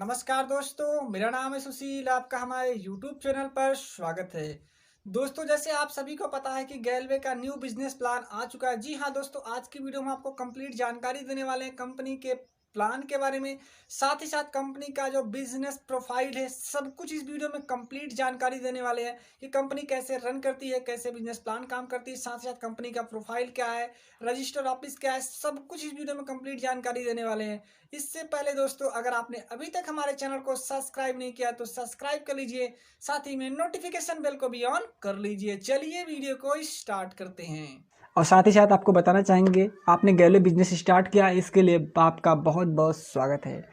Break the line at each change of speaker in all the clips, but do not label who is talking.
नमस्कार दोस्तों, मेरा नाम है सुशील। आपका हमारे YouTube चैनल पर स्वागत है। दोस्तों, जैसे आप सभी को पता है कि गैलवे का न्यू बिजनेस प्लान आ चुका है। जी हाँ दोस्तों, आज की वीडियो में आपको कंप्लीट जानकारी देने वाले हैं कंपनी के प्लान के बारे में। साथ ही साथ कंपनी का जो बिजनेस प्रोफाइल है, सब कुछ इस वीडियो में कंप्लीट जानकारी देने वाले हैं कि कंपनी कैसे रन करती है, कैसे बिजनेस प्लान काम करती है, साथ ही साथ कंपनी का प्रोफाइल क्या है, रजिस्टर ऑफिस क्या है, सब कुछ इस वीडियो में कंप्लीट जानकारी देने वाले हैं। इससे पहले दोस्तों, अगर आपने अभी तक हमारे चैनल को सब्सक्राइब नहीं किया तो सब्सक्राइब कर लीजिए, साथ ही में नोटिफिकेशन बेल को भी ऑन कर लीजिए। चलिए वीडियो को स्टार्ट करते हैं।
और साथ ही साथ आपको बताना चाहेंगे, आपने गैलवे बिजनेस स्टार्ट किया, इसके लिए आपका बहुत बहुत स्वागत है।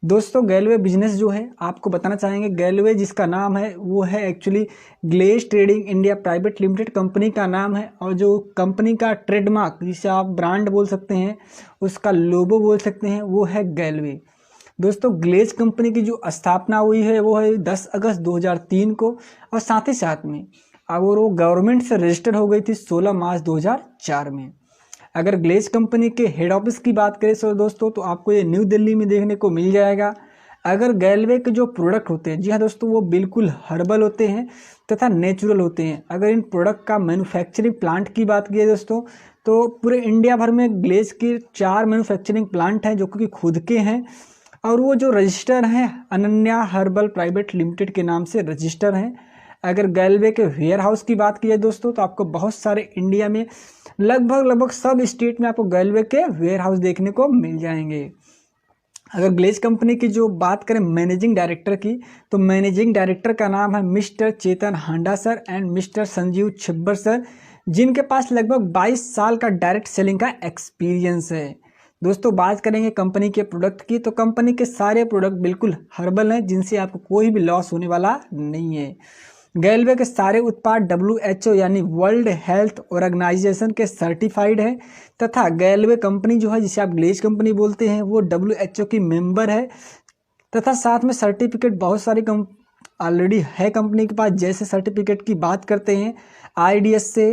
दोस्तों, गैलवे बिजनेस जो है, आपको बताना चाहेंगे, गैलवे जिसका नाम है वो है actually glaze trading India private limited company का नाम है। और जो कंपनी का ट्रेडमार्क, जिसे आप ब्रांड बोल सकते हैं, उसका लोगो बोल सकते हैं, वो है गैलवे। दोस्तों, ग्लेज कंपनी की जो स्थापना हुई है वो है 10 अगस्त 2003 को। और साथ ही साथ में और वो गवर्नमेंट से रजिस्टर हो गई थी 16 मार्च 2004 में। अगर ग्लेज कंपनी के हेड ऑफिस की बात करें तो दोस्तों, तो आपको ये न्यू दिल्ली में देखने को मिल जाएगा। अगर गैलवे के जो प्रोडक्ट होते हैं, जी हाँ दोस्तों, वो बिल्कुल हर्बल होते हैं तथा नेचुरल होते हैं। अगर इन प्रोडक्ट का मैन्युफैक्चरिंग प्लांट की बात की दोस्तों, तो पूरे इंडिया भर में ग्लेज के 4 मैन्युफैक्चरिंग प्लांट हैं जो कि खुद के हैं। और वो जो रजिस्टर हैं, अनन्या हर्बल प्राइवेट लिमिटेड के नाम से रजिस्टर हैं। अगर गैलवे के वेयर हाउस की बात की जाए दोस्तों, तो आपको बहुत सारे इंडिया में लगभग सब स्टेट में आपको गैलवे के वेयर हाउस देखने को मिल जाएंगे। अगर ग्लेज कंपनी की जो बात करें मैनेजिंग डायरेक्टर की, तो मैनेजिंग डायरेक्टर का नाम है mister Chetan Handa sir and mister Sanjeev Chhibber sir, जिनके पास लगभग 22 साल का डायरेक्ट सेलिंग का एक्सपीरियंस है। दोस्तों, बात करेंगे कंपनी के प्रोडक्ट की, तो कंपनी के सारे प्रोडक्ट बिल्कुल हर्बल हैं, जिनसे आपको कोई भी लॉस होने वाला नहीं है। गैलवे के सारे उत्पाद WHO यानी वर्ल्ड हेल्थ ऑर्गेनाइजेशन के सर्टिफाइड है। तथा गैलवे कंपनी जो है, जिसे आप ग्लेज कंपनी बोलते हैं, वो WHO की मेंबर है। तथा साथ में सर्टिफिकेट बहुत सारी ऑलरेडी है कंपनी के पास। जैसे सर्टिफिकेट की बात करते हैं, IDS से,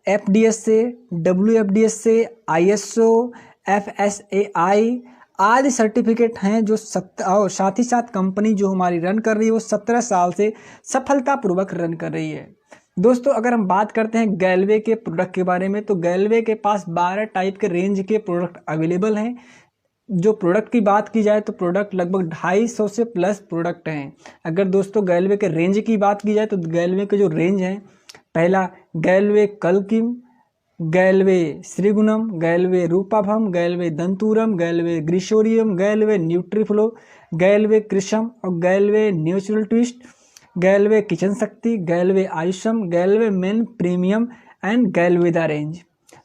FDS से, WFDS से, ISO, FSAI आदि सर्टिफिकेट हैं जो और साथ ही साथ कंपनी जो हमारी रन कर रही है वो 17 साल से सफलतापूर्वक रन कर रही है। दोस्तों, अगर हम बात करते हैं गैलवे के प्रोडक्ट के बारे में, तो गैलवे के पास 12 टाइप के रेंज के प्रोडक्ट अवेलेबल हैं। जो प्रोडक्ट की बात की जाए तो प्रोडक्ट लगभग 250 से प्लस प्रोडक्ट हैं। अगर दोस्तों गैलवे के रेंज की बात की जाए तो गैलवे के जो रेंज हैं, पहला गैलवे कल्किम, गैलवे श्रीगुणम, गैलवे रूपाभम, गैलवे दंतूरम, गैलवे ग्रीशोरियम, गैलवे न्यूट्रीफ्लो, गैलवे कृषम और गैलवे नेचुरल ट्विस्ट, गैलवे किचन शक्ति, गैलवे आयुषम, गैलवे मेन प्रीमियम एंड गैलवेदा रेंज।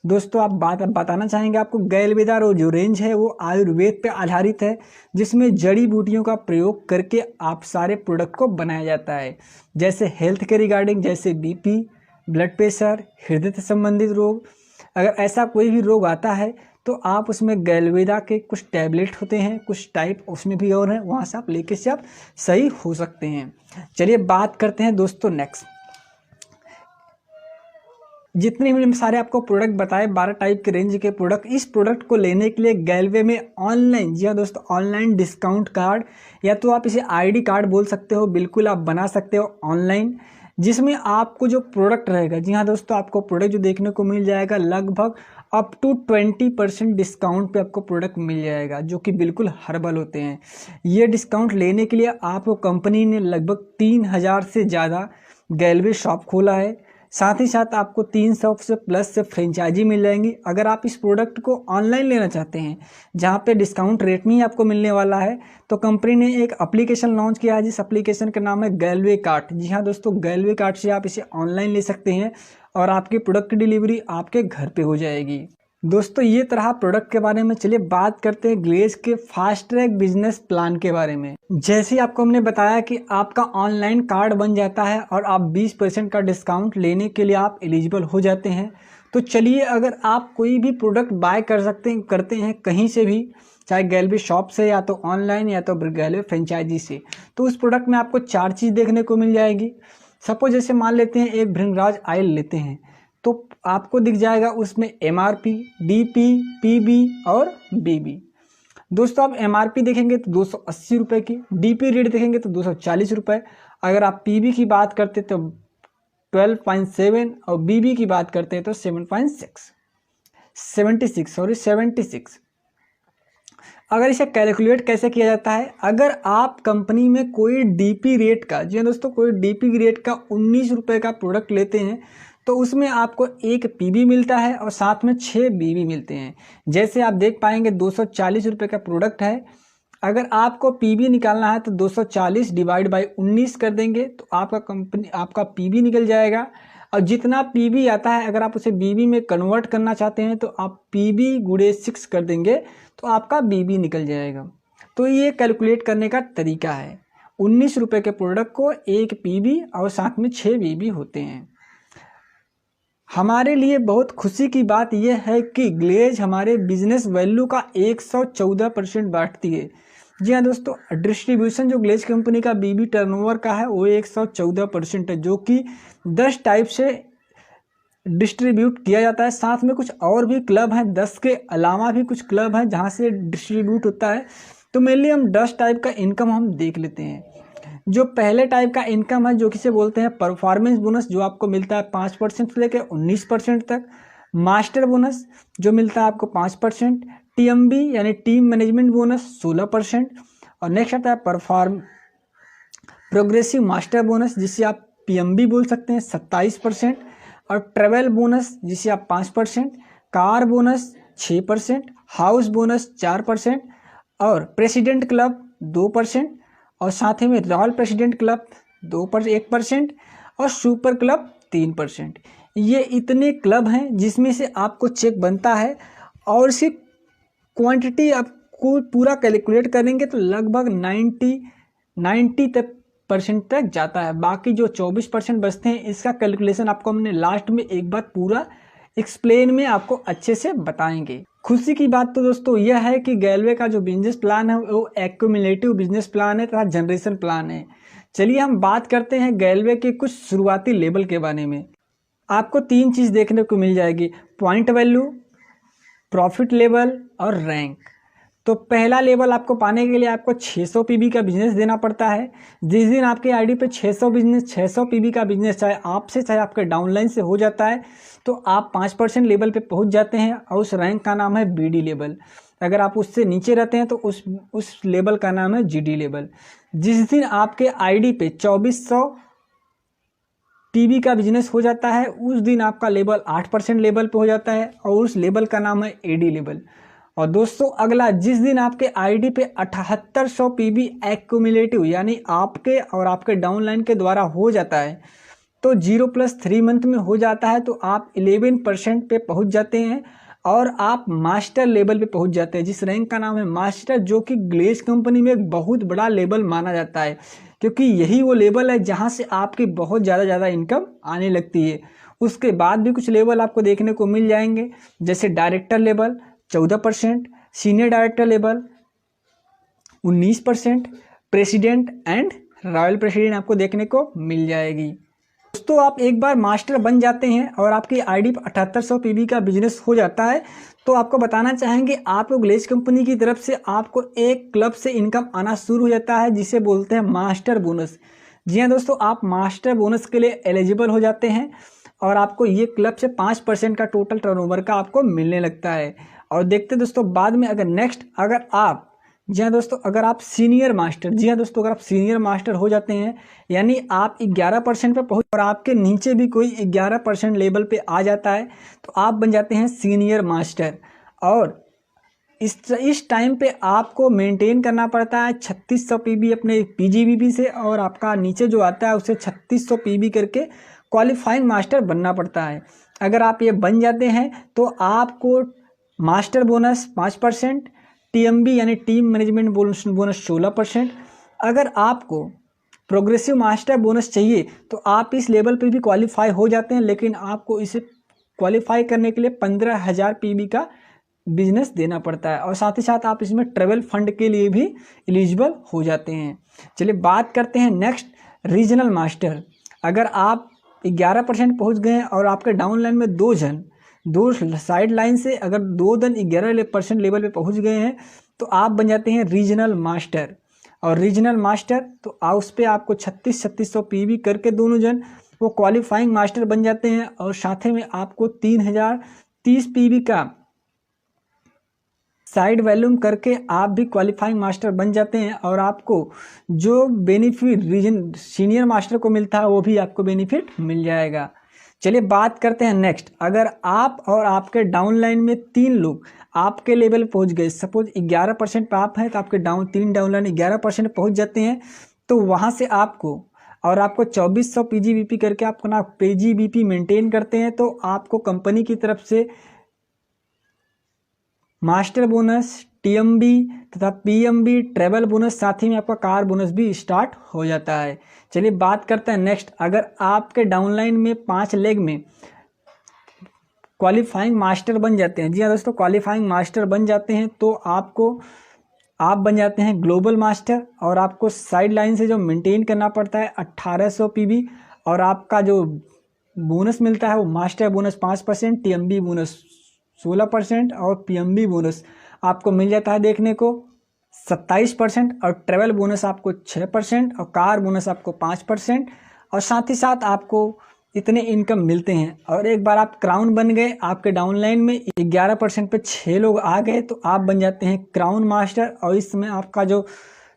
दोस्तों, आप बताना चाहेंगे आपको, गैलवेदा जो रेंज है वो आयुर्वेद पे आधारित है, जिसमें जड़ी बूटियों का प्रयोग करके आप सारे प्रोडक्ट को बनाया जाता है। जैसे हेल्थ के रिगार्डिंग, जैसे BP, ब्लड प्रेशर, हृदय से संबंधित रोग, अगर ऐसा कोई भी रोग आता है तो आप उसमें गैलवेदा के कुछ टैबलेट होते हैं, कुछ टाइप उसमें भी और हैं, वहाँ से आप लेके से आप सही हो सकते हैं। चलिए बात करते हैं दोस्तों नेक्स्ट। जितने भी सारे आपको प्रोडक्ट बताए, 12 टाइप के रेंज के प्रोडक्ट, इस प्रोडक्ट को लेने के लिए गैलवे में ऑनलाइन, जी हाँ दोस्तों, ऑनलाइन डिस्काउंट कार्ड या तो आप इसे ID कार्ड बोल सकते हो, बिल्कुल आप बना सकते हो ऑनलाइन, जिसमें आपको जो प्रोडक्ट रहेगा, जी हाँ दोस्तों, आपको प्रोडक्ट जो देखने को मिल जाएगा लगभग अप टू 20% डिस्काउंट पे आपको प्रोडक्ट मिल जाएगा, जो कि बिल्कुल हर्बल होते हैं। ये डिस्काउंट लेने के लिए आपको कंपनी ने लगभग 3000 से ज़्यादा गैलवे शॉप खोला है। साथ ही साथ आपको 300 से प्लस से फ्रेंचाइजी मिल जाएंगी। अगर आप इस प्रोडक्ट को ऑनलाइन लेना चाहते हैं, जहां पे डिस्काउंट रेट में ही आपको मिलने वाला है, तो कंपनी ने एक एप्लीकेशन लॉन्च किया है, जिस एप्लीकेशन का नाम है गैलवे कार्ट। जी हाँ दोस्तों, गैलवे कार्ट से आप इसे ऑनलाइन ले सकते हैं और आपकी प्रोडक्ट की डिलीवरी आपके घर पे हो जाएगी। दोस्तों, ये तरह प्रोडक्ट के बारे में। चलिए बात करते हैं ग्लेज के फास्ट ट्रैक बिजनेस प्लान के बारे में। जैसे आपको हमने बताया कि आपका ऑनलाइन कार्ड बन जाता है और आप 20% का डिस्काउंट लेने के लिए आप एलिजिबल हो जाते हैं। तो चलिए, अगर आप कोई भी प्रोडक्ट बाय करते हैं कहीं से भी, चाहे गैलवे शॉप से या तो ऑनलाइन या तो गैलवे फ्रेंचाइजी से, तो उस प्रोडक्ट में आपको 4 चीज़ देखने को मिल जाएगी। सपोज जैसे मान लेते हैं एक भृंगराज ऑयल लेते हैं, तो आपको दिख जाएगा उसमें MRP, DP, PB और BB। दोस्तों आप एमआरपी देखेंगे तो 280 रुपये की, डीपी रेट देखेंगे तो 240 रुपये। अगर आप पीबी की बात करते तो 12.7 और बीबी की बात करते हैं तो 76। अगर इसे कैलकुलेट कैसे किया जाता है, अगर आप कंपनी में कोई डीपी रेट का, जी हाँ दोस्तों, कोई डीपी रेट का 19 रुपये का प्रोडक्ट लेते हैं तो उसमें आपको एक पीबी मिलता है और साथ में 6 बीबी मिलते हैं। जैसे आप देख पाएंगे 240 रुपये का प्रोडक्ट है, अगर आपको पीबी निकालना है तो 240 डिवाइड बाई 19 कर देंगे तो आपका पीबी निकल जाएगा। और जितना पीबी आता है अगर आप उसे बीबी में कन्वर्ट करना चाहते हैं तो आप पीबी गुणे 6 कर देंगे तो आपका बीबी निकल जाएगा। तो ये कैलकुलेट करने का तरीका है। 19 रुपये के प्रोडक्ट को एक पीबी और साथ में 6 बीबी होते हैं। हमारे लिए बहुत खुशी की बात यह है कि ग्लेज हमारे बिजनेस वैल्यू का 114% बांटती है। जी हाँ दोस्तों, डिस्ट्रीब्यूशन जो ग्लेज कंपनी का बीबी टर्नओवर का है वो 114% है, जो कि 10 टाइप से डिस्ट्रीब्यूट किया जाता है। साथ में कुछ और भी क्लब हैं, 10 के अलावा भी कुछ क्लब हैं जहाँ से डिस्ट्रीब्यूट होता है। तो मेनली हम 10 टाइप का इनकम हम देख लेते हैं। जो पहले टाइप का इनकम है जो किसे बोलते हैं परफॉर्मेंस बोनस, जो आपको मिलता है 5% से लेकर 19% तक। मास्टर बोनस जो मिलता है आपको 5%। टीएमबी यानी टीम मैनेजमेंट बोनस 16%। और नेक्स्ट आता है प्रोग्रेसिव मास्टर बोनस जिसे आप पीएमबी बोल सकते हैं 27%। और ट्रेवल बोनस जिसे आप 5%। Car bonus 6%। House bonus 4%। और प्रेसिडेंट क्लब 2%। और साथ ही में रॉयल प्रेसिडेंट क्लब 1% और सुपर क्लब 3%। ये इतने क्लब हैं जिसमें से आपको चेक बनता है और इसकी क्वांटिटी आपको पूरा कैलकुलेट करेंगे तो लगभग 90% तक जाता है। बाकी जो 24% बचते हैं इसका कैलकुलेशन आपको हमने लास्ट में एक बार पूरा एक्सप्लेन में आपको अच्छे से बताएंगे। खुशी की बात तो दोस्तों यह है कि गैलवे का जो बिजनेस प्लान है वो एक्यूमुलेटिव बिजनेस प्लान है तथा जनरेशन प्लान है। चलिए हम बात करते हैं गैलवे के कुछ शुरुआती लेवल के बारे में। आपको 3 चीज़ देखने को मिल जाएगी, पॉइंट वैल्यू, प्रॉफिट लेवल और रैंक। तो पहला लेवल आपको पाने के लिए आपको 600 पीबी का बिजनेस देना पड़ता है। जिस दिन आपके आईडी पे 600 पीबी का बिजनेस चाहे आपसे चाहे आपके डाउनलाइन से हो जाता है तो आप 5% लेवल पे पहुंच जाते हैं और उस रैंक का नाम है बीडी लेवल। अगर आप उससे नीचे रहते हैं तो उस लेवल का नाम है जीडी लेवल। जिस दिन आपके आईडी पे 2400 पीबी का बिजनेस हो जाता है उस दिन आपका लेवल 8% लेवल पे हो जाता है और उस लेवल का नाम है एडी लेवल। और दोस्तों अगला, जिस दिन आपके आईडी पे 7800 पीबी एक्यूमुलेटिव यानी आपके और आपके डाउनलाइन के द्वारा हो जाता है तो 0+3 मंथ में हो जाता है तो आप 11% पे पहुंच जाते हैं और आप मास्टर लेवल पे पहुंच जाते हैं, जिस रैंक का नाम है मास्टर, जो कि ग्लेज कंपनी में एक बहुत बड़ा लेवल माना जाता है क्योंकि यही वो लेवल है जहां से आपकी बहुत ज़्यादा इनकम आने लगती है। उसके बाद भी कुछ लेवल आपको देखने को मिल जाएंगे, जैसे director level 14%, senior director level 19%, president and royal president आपको देखने को मिल जाएगी। दोस्तों आप एक बार मास्टर बन जाते हैं और आपकी आईडी पर 7800 पीबी का बिजनेस हो जाता है तो आपको बताना चाहेंगे आपको ग्लेज कंपनी की तरफ से आपको एक क्लब से इनकम आना शुरू हो जाता है जिसे बोलते हैं मास्टर बोनस। जी हाँ दोस्तों, आप मास्टर बोनस के लिए एलिजिबल हो जाते हैं और आपको ये क्लब से 5% का टोटल टर्नओवर का आपको मिलने लगता है। और देखते दोस्तों बाद में अगर आप जी हाँ दोस्तों, अगर आप सीनियर मास्टर, जी हाँ दोस्तों, अगर आप सीनियर मास्टर हो जाते हैं यानी आप 11% पे पहुँच और आपके नीचे भी कोई 11% लेवल पे आ जाता है तो आप बन जाते हैं सीनियर मास्टर। और इस टाइम पे आपको मेंटेन करना पड़ता है 3600 पीबी अपने पीजीबीपी से और आपका नीचे जो आता है उसे 3600 पीबी करके क्वालिफाइंग मास्टर बनना पड़ता है। अगर आप ये बन जाते हैं तो आपको मास्टर बोनस 5%, टीएमबी यानी टीम मैनेजमेंट बोनस 16%। अगर आपको प्रोग्रेसिव मास्टर बोनस चाहिए तो आप इस लेवल पे भी क्वालिफाई हो जाते हैं, लेकिन आपको इसे क्वालिफाई करने के लिए 15,000 पीबी का बिजनेस देना पड़ता है और साथ ही साथ आप इसमें ट्रेवल फंड के लिए भी एलिजिबल हो जाते हैं। चलिए बात करते हैं नेक्स्ट, रीजनल मास्टर। अगर आप 11% पहुँच गए हैं और आपके डाउन लाइन में दो साइड लाइन से अगर 2 दिन 11% लेवल पे पहुंच गए हैं तो आप बन जाते हैं रीजनल मास्टर। और रीजनल मास्टर तो उस पर आपको 3600 पीवी करके दोनों जन वो क्वालिफाइंग मास्टर बन जाते हैं। और साथ में आपको 3030 पीवी का साइड वॉल्यूम करके आप भी क्वालिफाइंग मास्टर बन जाते हैं। और आपको जो बेनिफिट रीजन सीनियर मास्टर को मिलता है वो भी आपको बेनिफिट मिल जाएगा। चलिए बात करते हैं नेक्स्ट। अगर आप और आपके डाउनलाइन में 3 लोग आपके लेवल पहुंच गए, सपोज 11% पे आप हैं तो आपके तीन डाउनलाइन 11% पहुंच जाते हैं, तो वहां से आपको 2400 पीजीबीपी करके आपको ना पीजीबीपी मेंटेन करते हैं, तो आपको कंपनी की तरफ से मास्टर बोनस, टीएमबी तथा पीएमबी, ट्रेवल बोनस, साथ ही में आपका कार बोनस भी स्टार्ट हो जाता है। चलिए बात करते हैं नेक्स्ट। अगर आपके डाउनलाइन में 5 लेग में क्वालिफाइंग मास्टर बन जाते हैं, जी हाँ दोस्तों, क्वालिफाइंग मास्टर बन जाते हैं, तो आप बन जाते हैं ग्लोबल मास्टर। और आपको साइड लाइन से जो मेंटेन करना पड़ता है 1800 पीबी, और आपका जो बोनस मिलता है वो मास्टर बोनस 5%, टीएमबी बोनस 16% और पीएमबी बोनस आपको मिल जाता है देखने को 27%, और ट्रेवल बोनस आपको 6% और कार बोनस आपको 5%। और साथ ही साथ आपको इतने इनकम मिलते हैं। और एक बार आप क्राउन बन गए, आपके डाउनलाइन में 11% पे 6 लोग आ गए, तो आप बन जाते हैं क्राउन मास्टर। और इस समय आपका जो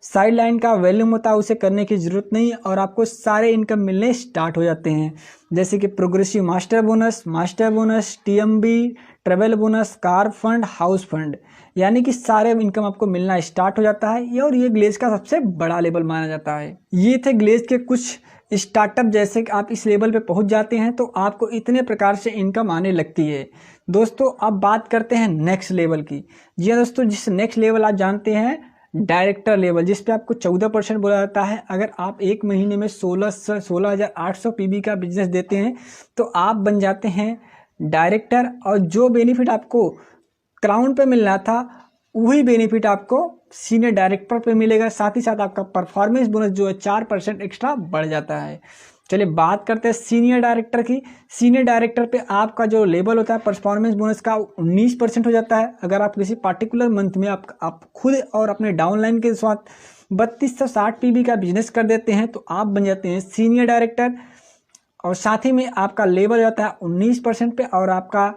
साइड लाइन का वॉल्यूम होता है उसे करने की ज़रूरत नहीं है, और आपको सारे इनकम मिलने स्टार्ट हो जाते हैं, जैसे कि progressive master bonus, TMB, travel bonus, car fund, house fund, यानी कि सारे इनकम आपको मिलना स्टार्ट हो जाता है। और ये ग्लेज का सबसे बड़ा लेवल माना जाता है। ये थे ग्लेज के कुछ स्टार्टअप। जैसे कि आप इस लेवल पे पहुंच जाते हैं तो आपको इतने प्रकार से इनकम आने लगती है। दोस्तों अब बात करते हैं नेक्स्ट लेवल की। जी हाँ दोस्तों, जिस नेक्स्ट लेवल आप जानते हैं डायरेक्टर लेवल, जिस पे आपको 14% बोला जाता है। अगर आप एक महीने में 16,800 पीबी का बिजनेस देते हैं तो आप बन जाते हैं डायरेक्टर। और जो बेनिफिट आपको क्राउन पे मिलना था वही बेनिफिट आपको सीनियर डायरेक्टर पे मिलेगा। साथ ही साथ आपका परफॉर्मेंस बोनस जो है 4% एक्स्ट्रा बढ़ जाता है। चलिए बात करते हैं सीनियर डायरेक्टर की। सीनियर डायरेक्टर पे आपका जो लेवल होता है परफॉर्मेंस बोनस का 19% हो जाता है। अगर आप किसी पार्टिकुलर मंथ में आप खुद और अपने डाउनलाइन के साथ 3260 पीबी का बिजनेस कर देते हैं तो आप बन जाते हैं सीनियर डायरेक्टर। और साथ ही में आपका लेवल जाता है 19% पे, और आपका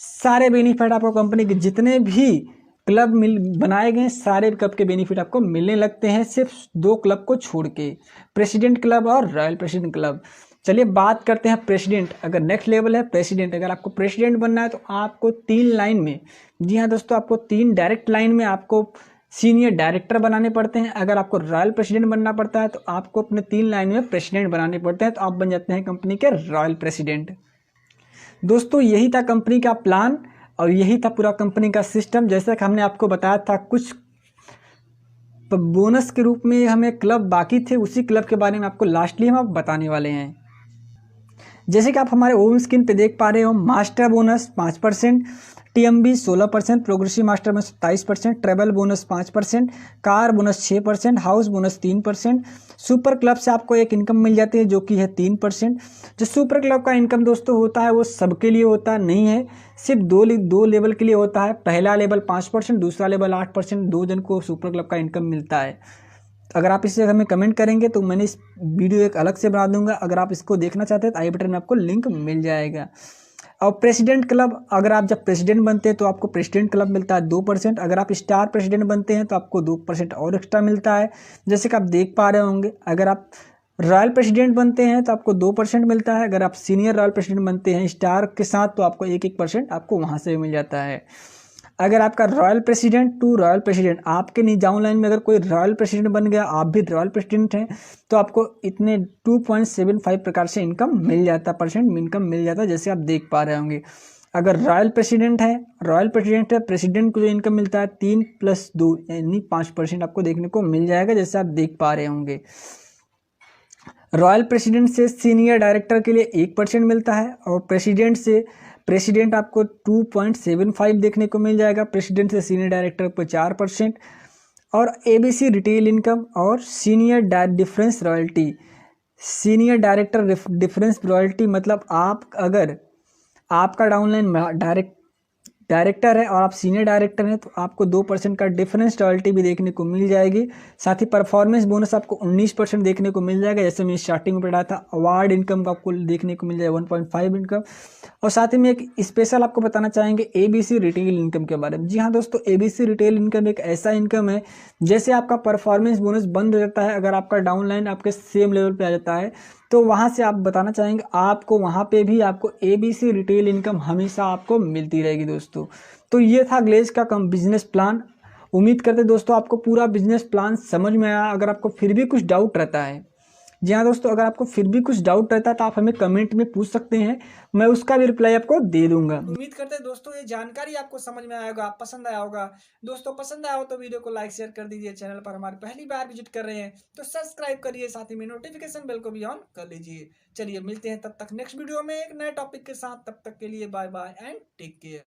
सारे बेनिफिट आपको कंपनी के जितने भी क्लब बनाए गए सारे क्लब के बेनिफिट आपको मिलने लगते हैं, सिर्फ 2 क्लब को छोड़ के, प्रेसिडेंट क्लब और रॉयल प्रेसिडेंट क्लब। चलिए बात करते हैं प्रेसिडेंट। अगर नेक्स्ट लेवल है प्रेसिडेंट, अगर आपको प्रेसिडेंट बनना है तो आपको 3 लाइन में, जी हाँ दोस्तों, आपको 3 डायरेक्ट लाइन में आपको सीनियर डायरेक्टर बनाने पड़ते हैं। अगर आपको रॉयल प्रेसिडेंट बनना पड़ता है तो आपको अपने 3 लाइन में प्रेसिडेंट बनाने पड़ते हैं, तो आप बन जाते हैं कंपनी के रॉयल प्रेसिडेंट। दोस्तों यही था कंपनी का प्लान और यही था पूरा कंपनी का सिस्टम। जैसा कि हमने आपको बताया था, कुछ बोनस के रूप में हमें क्लब बाकी थे, उसी क्लब के बारे में आपको लास्टली हम बताने वाले हैं। जैसे कि आप हमारे होम स्क्रीन पे देख पा रहे हो, master bonus 5%, TMB 16%, progressive master में 27%, travel bonus 5%, car bonus 6%, house bonus 3%। Super club से आपको एक इनकम मिल जाती है जो कि है 3%। जो सुपर क्लब का इनकम दोस्तों होता है वो सबके लिए होता नहीं है, सिर्फ दो लेवल के लिए होता है। पहला लेवल 5%, दूसरा लेवल 8%, 2 जन को सुपर क्लब का इनकम मिलता है। अगर आप इसे हमें कमेंट करेंगे तो मैंने इस वीडियो एक अलग से बना दूंगा। अगर आप इसको देखना चाहते हैं तो आई बटन में आपको लिंक मिल जाएगा। और प्रेसिडेंट क्लब, अगर आप जब प्रेसिडेंट बनते हैं तो आपको प्रेसिडेंट क्लब मिलता है 2%। अगर आप स्टार प्रेसिडेंट बनते हैं तो आपको 2% और एक्स्ट्रा मिलता है, जैसे कि आप देख पा रहे होंगे। अगर आप रॉयल प्रेसिडेंट बनते हैं तो आपको 2% मिलता है। अगर आप सीनियर रॉयल प्रेसिडेंट बनते हैं स्टार के साथ तो आपको 1% आपको वहाँ से मिल जाता है। अगर आपका royal president to royal president, आपके नीचे डाउन लाइन में अगर कोई रॉयल प्रेसिडेंट बन गया, आप भी रॉयल प्रेसिडेंट हैं, तो आपको इतने 2.75 प्रकार से इनकम मिल जाता है, परसेंट इनकम मिल जाता है, जैसे आप देख पा रहे होंगे। अगर रॉयल प्रेसिडेंट है, प्रेसिडेंट को जो इनकम मिलता है 3 + 2 यानी 5% आपको देखने को मिल जाएगा, जैसे आप देख पा रहे होंगे। रॉयल प्रेसिडेंट से सीनियर डायरेक्टर के लिए 1% मिलता है, और प्रेसिडेंट आपको 2.75 देखने को मिल जाएगा। प्रेसिडेंट से सीनियर डायरेक्टर को 4%। और एबीसी रिटेल इनकम और senior difference royalty. Senior director difference royalty मतलब आप अगर आपका डाउनलाइन डायरेक्टर है और आप सीनियर डायरेक्टर हैं तो आपको 2% का डिफरेंस रॉयल्टी भी देखने को मिल जाएगी। साथ ही परफॉर्मेंस बोनस आपको 19% देखने को मिल जाएगा, जैसे मैं स्टार्टिंग में बताया था। अवार्ड इनकम का आपको देखने को मिल जाएगा 1.5 इनकम। और साथ ही में एक स्पेशल आपको बताना चाहेंगे ABC रिटेल इनकम के बारे में। जी हाँ दोस्तों, ABC रिटेल इनकम एक ऐसा इनकम है, जैसे आपका परफॉर्मेंस बोनस बंद हो जाता है, अगर आपका डाउनलाइन आपके सेम लेवल पे आ जाता है तो वहाँ से आप बताना चाहेंगे आपको वहाँ पे भी आपको ABC रिटेल इनकम हमेशा आपको मिलती रहेगी दोस्तों। तो ये था ग्लेज का कम बिजनेस प्लान। उम्मीद करते दोस्तों आपको पूरा बिजनेस प्लान समझ में आया। अगर आपको फिर भी कुछ डाउट रहता है, जी हाँ दोस्तों, अगर आपको फिर भी कुछ डाउट रहता है तो आप हमें कमेंट में पूछ सकते हैं, मैं उसका भी रिप्लाई आपको दे दूंगा।
उम्मीद करते हैं दोस्तों ये जानकारी आपको समझ में आया होगा, पसंद आया होगा। दोस्तों पसंद आया हो तो वीडियो को लाइक शेयर कर दीजिए। चैनल पर हमारे पहली बार विजिट कर रहे हैं तो सब्सक्राइब करिए, साथ ही में नोटिफिकेशन बेल को भी ऑन कर लीजिए। चलिए मिलते हैं तब तक नेक्स्ट वीडियो में एक नए टॉपिक के साथ। तब तक के लिए bye bye and take care.